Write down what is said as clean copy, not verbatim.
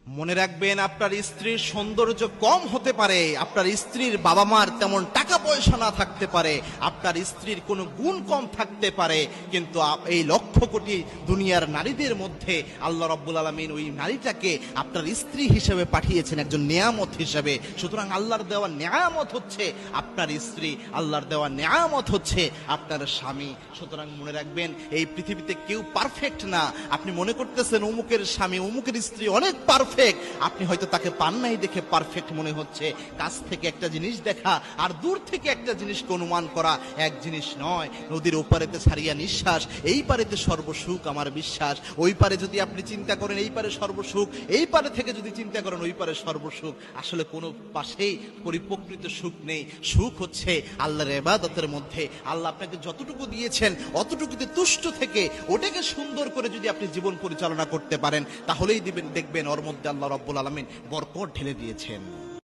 মনে রাখবেন, আপনার স্ত্রীর সৌন্দর্য কম হতে পারে, আপনার স্ত্রীর বাবা মার তেমন টাকা পয়সা না থাকতে পারে, আপনার স্ত্রীর কোনো গুণ কম থাকতে পারে, কিন্তু এই লক্ষ কোটি দুনিয়ার নারীদের মধ্যে আল্লাহ রাব্বুল আলামিন ওই নারীটাকে আপনার স্ত্রী হিসেবে পাঠিয়েছেন, একজন নেয়ামত হিসেবে। সুতরাং আল্লাহর দেওয়া নেয়ামত হচ্ছে আপনার স্ত্রী, আল্লাহর দেওয়া নেয়ামত হচ্ছে আপনার স্বামী। সুতরাং মনে রাখবেন, এই পৃথিবীতে কেউ পারফেক্ট না। আপনি মনে করতেছেন অমুকের স্বামী অমুকের স্ত্রী অনেক পারফেক্ট, আপনি হয়তো তাকে পান নাই দেখে পারফেক্ট মনে হচ্ছে। কাছ থেকে একটা জিনিস দেখা আর দূর থেকে একটা জিনিসকে অনুমান করা এক জিনিস নয়। নদীর ওপারেতে ছাড়িয়া নিঃশ্বাস, এই পারেতে সর্বসুখ আমার বিশ্বাস। ওই পারে যদি আপনি চিন্তা করেন এই পারে সর্বসুখ, এই পারে থেকে যদি চিন্তা করেন ওই পারে সর্বসুখ, আসলে কোনো পাশেই পরিপ্রকৃত সুখ নেই। সুখ হচ্ছে আল্লাহর ইবাদতের মধ্যে। আল্লাহ আপনাকে যতটুকু দিয়েছেন অতটুকুতে তুষ্ট থেকে ওটাকে সুন্দর করে যদি আপনি জীবন পরিচালনা করতে পারেন, তাহলেই দেখবেন ওর মধ্যে আল্লাহ রাব্বুল আলামিন বরকত ঢেলে দিয়েছেন।